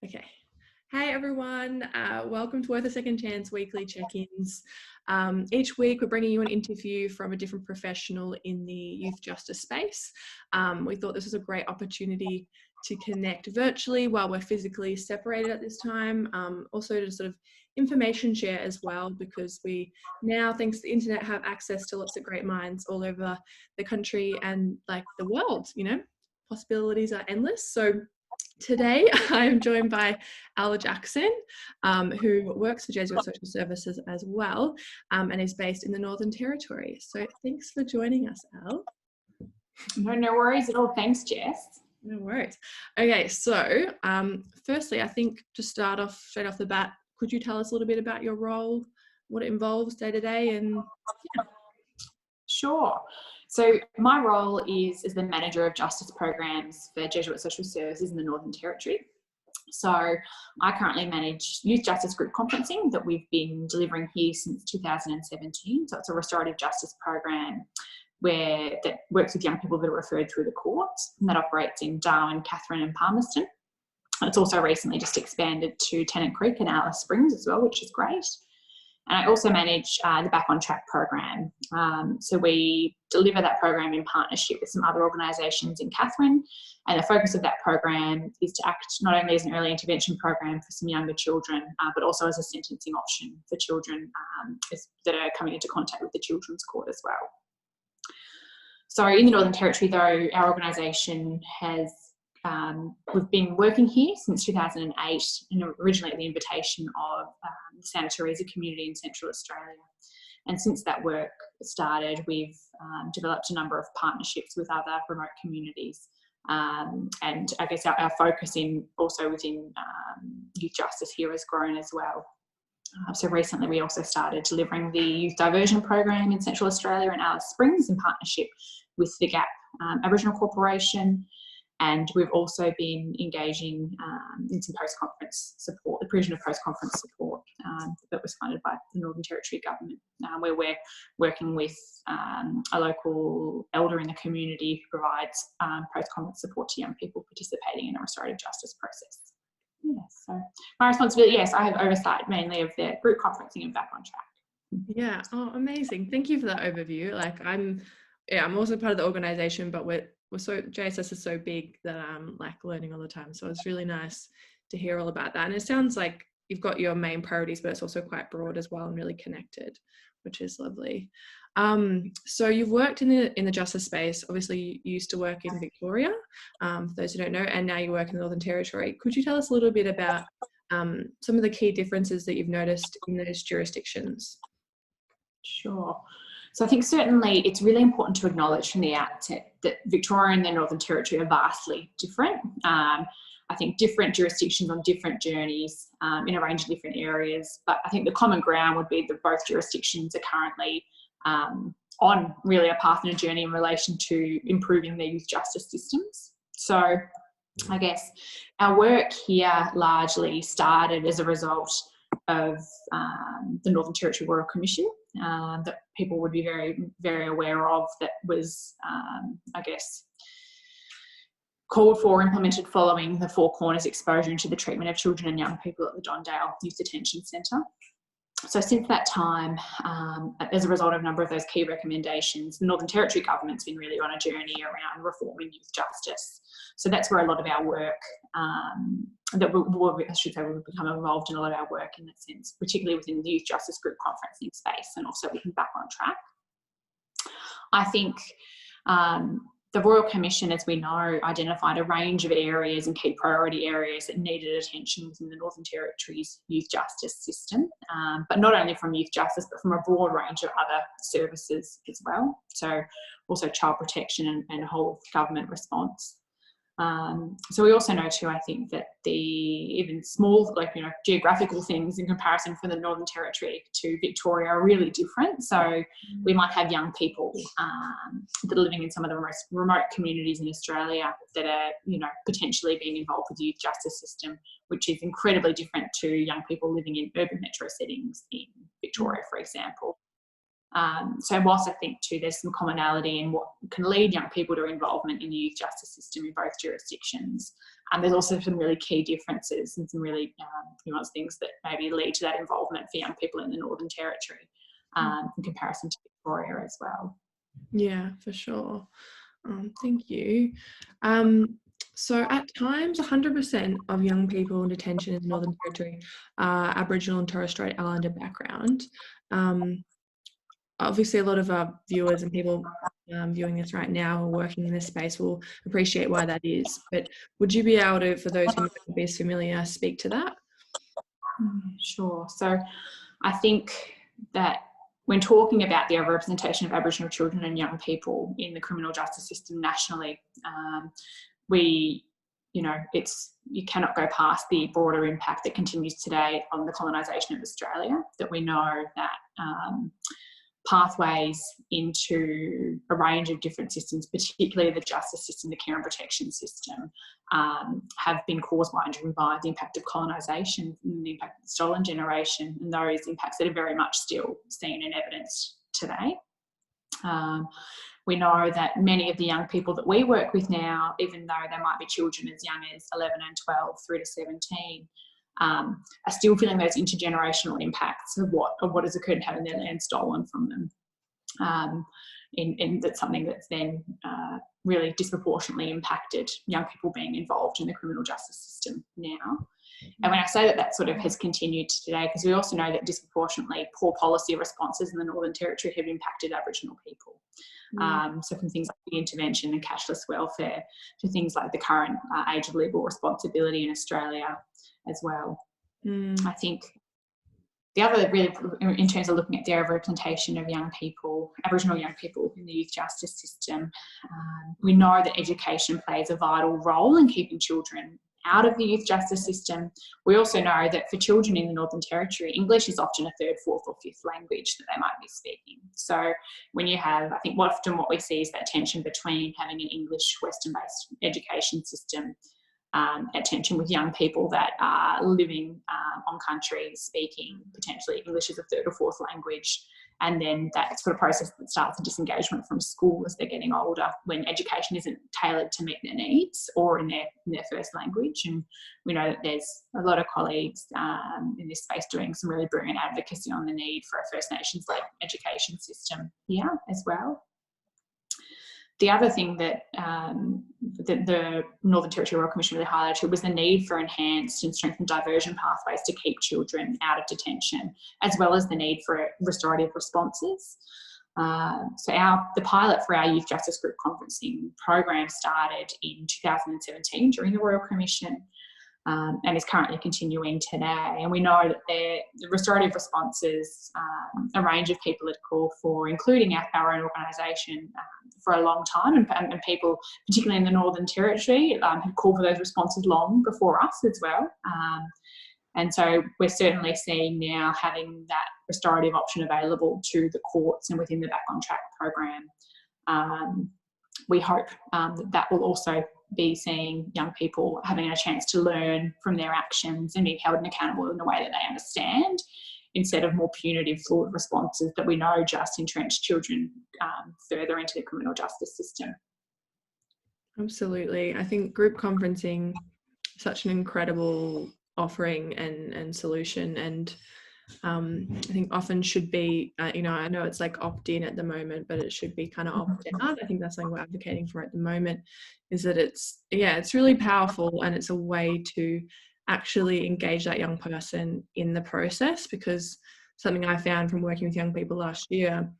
Okay. Hey everyone, welcome to Worth a Second Chance weekly check-ins. Each week we're bringing you an interview from a different professional in the youth justice space. We thought this was a great opportunity to connect virtually while we're physically separated at this time. Also to sort of information share as well, because we now, thanks to the internet, have access to lots of great minds all over the country and like the world, possibilities are endless. So today, I am joined by Elle Jackson, who works for Jesuit Social Services as well, and is based in the Northern Territory. So thanks for joining us, Elle. No worries at all. Thanks, Jess. No worries. Okay, so firstly, I think to start off straight off the bat, could you tell us a little bit about your role, what it involves day to day, and Sure. So my role is as the manager of justice programs for Jesuit Social Services in the Northern Territory. So I currently manage youth justice group conferencing that we've been delivering here since 2017. So it's a restorative justice program that works with young people that are referred through the courts, and that operates in Darwin, Katherine and Palmerston. It's also recently just expanded to Tennant Creek and Alice Springs as well, which is great. And I also manage the Back on Track program. So we deliver that program in partnership with some other organisations in Katherine. And the focus of that program is to act not only as an early intervention program for some younger children, but also as a sentencing option for children that are coming into contact with the Children's Court as well. So in the Northern Territory, though, our organisation has we've been working here since 2008, and originally at the invitation of the Santa Teresa community in Central Australia. And since that work started, we've developed a number of partnerships with other remote communities. And I guess our focus also within youth justice here has grown as well. So recently we also started delivering the youth diversion program in Central Australia in Alice Springs in partnership with the GAP Aboriginal Corporation. And we've also been engaging in some post-conference support, the provision of post-conference support that was funded by the Northern Territory Government, where we're working with a local elder in the community who provides post-conference support to young people participating in a restorative justice process. Yes, so my responsibility, yes, I have oversight mainly of the group conferencing and Back on Track. Yeah, oh, amazing. Thank you for that overview. Like I'm also part of the organisation, but JSS is so big that I'm like learning all the time. So it's really nice to hear all about that. And it sounds like you've got your main priorities, but it's also quite broad as well and really connected, which is lovely. So you've worked in the justice space. Obviously, you used to work in Victoria, for those who don't know, and now you work in the Northern Territory. Could you tell us a little bit about some of the key differences that you've noticed in those jurisdictions? Sure. So I think certainly it's really important to acknowledge from the outset that Victoria and the Northern Territory are vastly different. I think different jurisdictions on different journeys in a range of different areas. But I think the common ground would be that both jurisdictions are currently on really a path and a journey in relation to improving their youth justice systems. So I guess our work here largely started as a result of the Northern Territory Royal Commission that people would be very, very aware of, that was, I guess, called for, implemented following the Four Corners exposure into the treatment of children and young people at the Dondale Youth Detention Centre. So since that time, as a result of a number of those key recommendations, the Northern Territory Government's been really on a journey around reforming youth justice. So that's where a lot of our work, we've become involved in a lot of our work in that sense, particularly within the youth justice group conferencing space and also within Back on Track. I think the Royal Commission, as we know, identified a range of areas and key priority areas that needed attention within the Northern Territory's youth justice system, but not only from youth justice, but from a broad range of other services as well. So also child protection and whole of government response. So we also know too, I think, that the even small, geographical things in comparison from the Northern Territory to Victoria are really different. So we might have young people that are living in some of the most remote communities in Australia that are, potentially being involved with the youth justice system, which is incredibly different to young people living in urban metro settings in Victoria, for example. So whilst I think too there's some commonality in what can lead young people to involvement in the youth justice system in both jurisdictions, there's also some really key differences and some really nuanced things that maybe lead to that involvement for young people in the Northern Territory in comparison to Victoria as well. Yeah, for sure. Thank you. So at times, 100% of young people in detention in the Northern Territory are Aboriginal and Torres Strait Islander background. Obviously, a lot of our viewers and people viewing this right now who are working in this space will appreciate why that is. But would you be able to, for those who might not be as familiar, speak to that? Sure. So I think that when talking about the overrepresentation of Aboriginal children and young people in the criminal justice system nationally, you cannot go past the broader impact that continues today on the colonisation of Australia, that we know that pathways into a range of different systems, particularly the justice system, the care and protection system, have been caused by and driven by the impact of colonisation and the impact of the stolen generation, and those impacts that are very much still seen and evidenced today. We know that many of the young people that we work with now, even though they might be children as young as 11 and 12 through to 17, are still feeling those intergenerational impacts of what has occurred in having their land stolen from them. And that's something that's then really disproportionately impacted young people being involved in the criminal justice system now. And when I say that sort of has continued to today, because we also know that disproportionately poor policy responses in the Northern Territory have impacted Aboriginal people. So from things like the intervention and cashless welfare to things like the current age of legal responsibility in Australia as well. I think the other really, in terms of looking at the overrepresentation of young people, Aboriginal young people in the youth justice system, we know that education plays a vital role in keeping children out of the youth justice system. We also know that for children in the Northern Territory, English is often a third, fourth or fifth language that they might be speaking. So when you have, I think often what we see is that tension between having an English Western-based education system at tension with young people that are living on country, speaking potentially English as a third or fourth language, and then that sort of process that starts a disengagement from school as they're getting older when education isn't tailored to meet their needs or in their first language. And we know that there's a lot of colleagues in this space doing some really brilliant advocacy on the need for a First Nations-led education system here as well. The other thing that the Northern Territory Royal Commission really highlighted was the need for enhanced and strengthened diversion pathways to keep children out of detention, as well as the need for restorative responses. So the pilot for our Youth Justice Group Conferencing program started in 2017 during the Royal Commission, and is currently continuing today. And we know that the restorative responses, a range of people had called for, including our own organisation, for a long time, and people, particularly in the Northern Territory, had called for those responses long before us as well. And so we're certainly seeing now having that restorative option available to the courts and within the Back on Track program. We hope that will also be seeing young people having a chance to learn from their actions and being held and accountable in a way that they understand, instead of more punitive, flawed responses that we know just entrench children further into the criminal justice system. Absolutely. I think group conferencing is such an incredible offering and solution, and I think often should be, I know it's like opt-in at the moment, but it should be kind of opt-out. I think that's something we're advocating for at the moment, is that it's really powerful, and it's a way to actually engage that young person in the process, because something I found from working with young people last year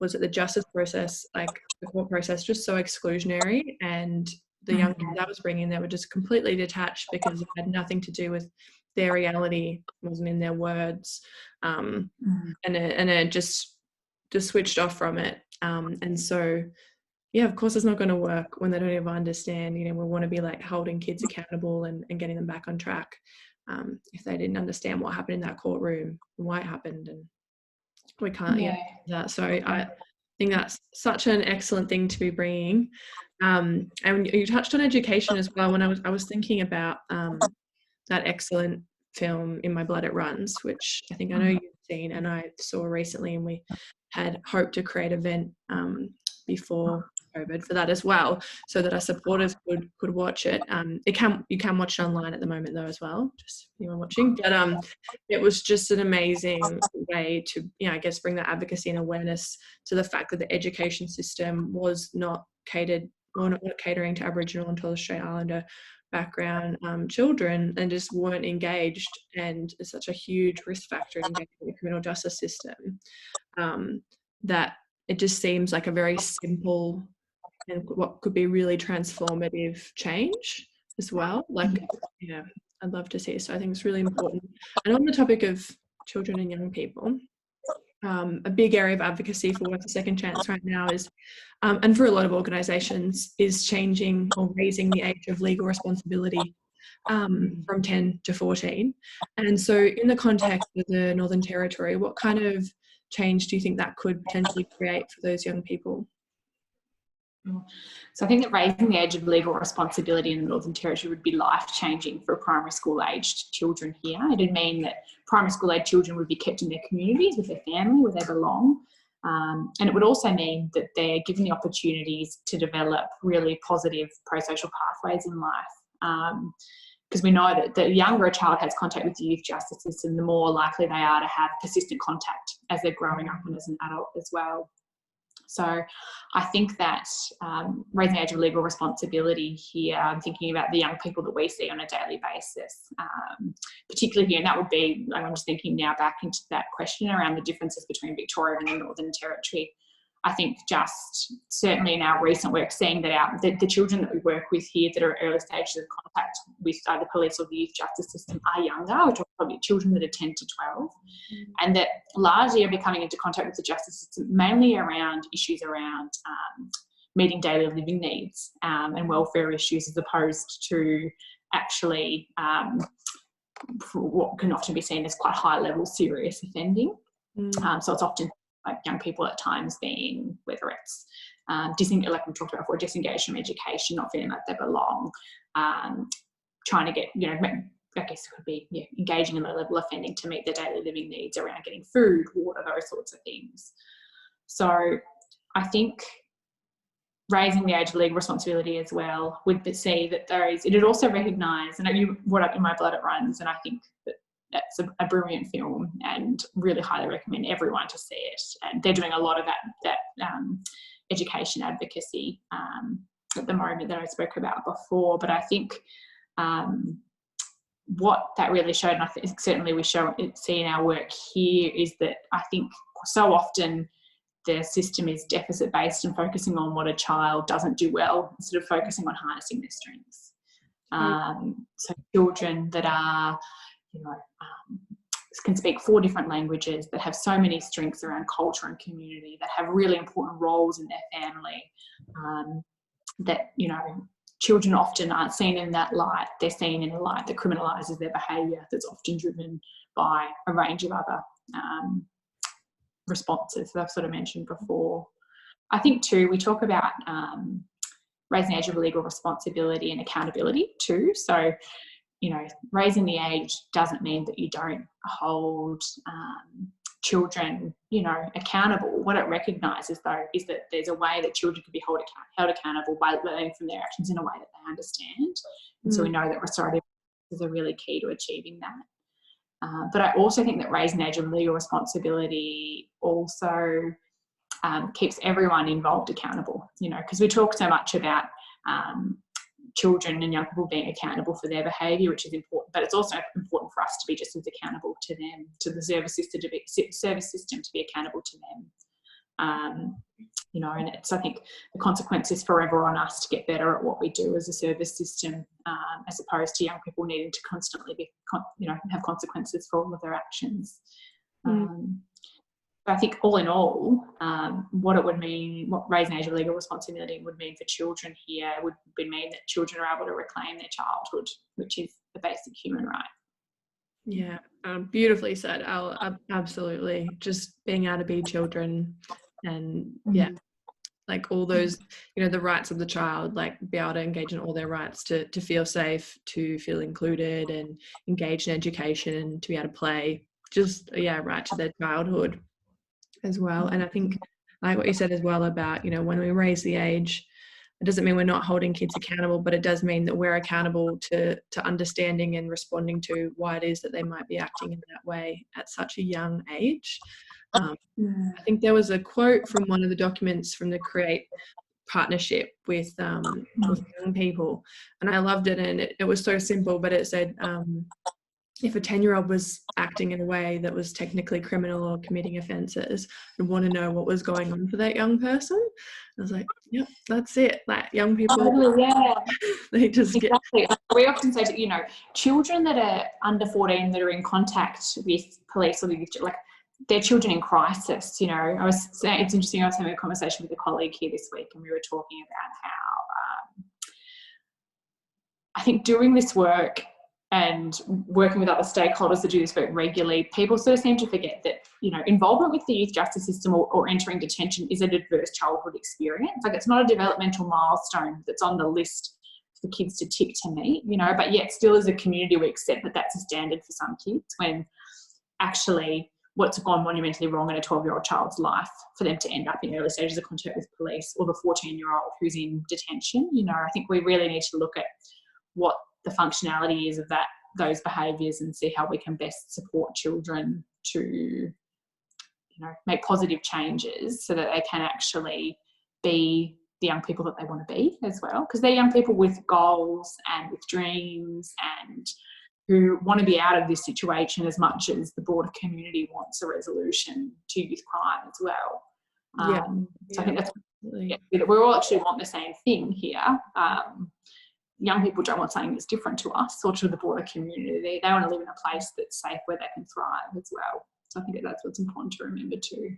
was that the justice process, like the court process, just so exclusionary, and the young kids I was bringing, they were just completely detached because it had nothing to do with their reality, wasn't in their words, and it just switched off from it, and so of course it's not going to work when they don't even understand. We want to be like holding kids accountable and getting them back on track, if they didn't understand what happened in that courtroom and why it happened, and we can't do that. So I think that's such an excellent thing to be bringing, and you touched on education as well. When I was thinking about that excellent film In My Blood It Runs, which I think I know seen, and I saw recently, and we had hoped to create an event before COVID for that as well, so that our supporters could watch it. You can watch it online at the moment though as well, just anyone watching. But it was just an amazing way to, I guess, bring that advocacy and awareness to the fact that the education system was not catered, or not catering to Aboriginal and Torres Strait Islander background children, and just weren't engaged, and it's such a huge risk factor in engaging the criminal justice system, that it just seems like a very simple and what could be really transformative change as well. Like, I'd love to see. So I think it's really important. And on the topic of children and young people, a big area of advocacy for Worth a Second Chance right now is, and for a lot of organisations, is changing or raising the age of legal responsibility from 10 to 14. And so in the context of the Northern Territory, what kind of change do you think that could potentially create for those young people? So I think that raising the age of legal responsibility in the Northern Territory would be life-changing for primary school-aged children here. It would mean that primary school-aged children would be kept in their communities with their family, where they belong. And it would also mean that they're given the opportunities to develop really positive pro-social pathways in life. Because we know that the younger a child has contact with the youth justice system, the more likely they are to have persistent contact as they're growing up and as an adult as well. So I think that raising the age of legal responsibility here, I'm thinking about the young people that we see on a daily basis, particularly here, and that would be, I'm just thinking now back into that question around the differences between Victoria and the Northern Territory. I think just certainly in our recent work, seeing that the children that we work with here that are early stages of contact with the police or the youth justice system are younger. We're talking probably children that are 10 to 12, and that largely are becoming into contact with the justice system mainly around issues around meeting daily living needs and welfare issues, as opposed to actually what can often be seen as quite high level serious offending. So it's often like young people at times being, whether it's like we talked about before, disengaged from education, not feeling like they belong, trying to get, I guess it could be engaging in low-level offending to meet their daily living needs around getting food, water, those sorts of things. So I think raising the age of legal responsibility as well would see that it would also recognise, and you brought up In My Blood It Runs, and I think that's a brilliant film and really highly recommend everyone to see it. And they're doing a lot of that education advocacy at the moment that I spoke about before. But I think what that really showed, and I think certainly we see in our work here, is that I think so often the system is deficit based and focusing on what a child doesn't do well instead of focusing on harnessing their strengths. So children that are can speak 4 different languages, that have so many strengths around culture and community, that have really important roles in their family, that children often aren't seen in that light. They're seen in a light that criminalises their behaviour, that's often driven by a range of other responses that I've sort of mentioned before. I think too, we talk about raising the age of legal responsibility and accountability too. So raising the age doesn't mean that you don't hold children, accountable. What it recognises, though, is that there's a way that children can be held accountable by learning from their actions in a way that they understand. And so we know that restorative is a really key to achieving that. But I also think that raising the age of legal responsibility also keeps everyone involved accountable, because we talk so much about children and young people being accountable for their behaviour, which is important, but it's also important for us to be just as accountable to them, to the service system to be accountable to them. And it's, I think the consequence is forever on us to get better at what we do as a service system, as opposed to young people needing to constantly have consequences for all of their actions. I think all in all, what it would mean, what raising age of legal responsibility would mean for children here would mean that children are able to reclaim their childhood, which is a basic human right. Yeah, beautifully said, Al. Absolutely. Just being able to be children and, like all those, the rights of the child, like be able to engage in all their rights to feel safe, to feel included and engage in education and to be able to play. just, right to their childhood as well. And I think, like what you said as well about, when we raise the age, it doesn't mean we're not holding kids accountable, but it does mean that we're accountable to understanding and responding to why it is that they might be acting in that way at such a young age. I think there was a quote from one of the documents from the Create partnership with young people, and I loved it, and it was so simple, but it said, if a 10-year-old was acting in a way that was technically criminal or committing offences, I'd want to know what was going on for that young person. I was like, yep, that's it. Like, young people, they just exactly. We often say to, children that are under 14 that are in contact with police or like they're children in crisis. It's interesting. I was having a conversation with a colleague here this week, and we were talking about how I think doing this work and working with other stakeholders to do this work regularly, people sort of seem to forget that, involvement with the youth justice system or entering detention is an adverse childhood experience. Like, it's not a developmental milestone that's on the list for kids to tick to meet, but yet still as a community we accept that that's a standard for some kids, when actually what's gone monumentally wrong in a 12-year-old child's life for them to end up in early stages of contact with police, or the 14-year-old who's in detention. I think we really need to look at what the functionality is of those behaviours and see how we can best support children to, make positive changes so that they can actually be the young people that they want to be as well, because they're young people with goals and with dreams and who want to be out of this situation as much as the broader community wants a resolution to youth crime as well. So I think that's that we all actually want the same thing here. Young people don't want something that's different to us or to the broader community. They want to live in a place that's safe where they can thrive as well. So I think that's what's important to remember too.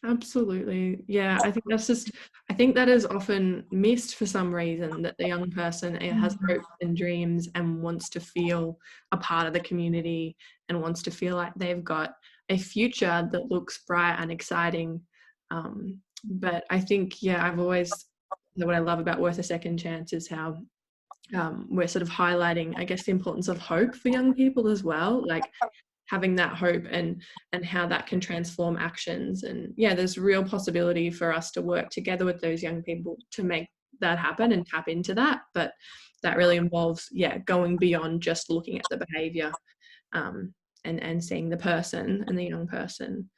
Absolutely. Yeah, I think that is often missed for some reason, that the young person has hopes and dreams and wants to feel a part of the community and wants to feel like they've got a future that looks bright and exciting. But I think, what I love about Worth a Second Chance is how we're sort of highlighting, I guess, the importance of hope for young people as well, like having that hope and how that can transform actions. And there's real possibility for us to work together with those young people to make that happen and tap into that. But that really involves, going beyond just looking at the behaviour and seeing the person and the young person.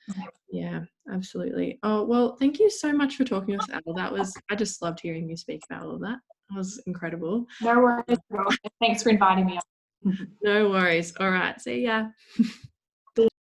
Yeah, absolutely. Oh, well, thank you so much for talking with us, Elle. I just loved hearing you speak about all of that. It was incredible. No worries. Thanks for inviting me on. No worries. All right. See ya.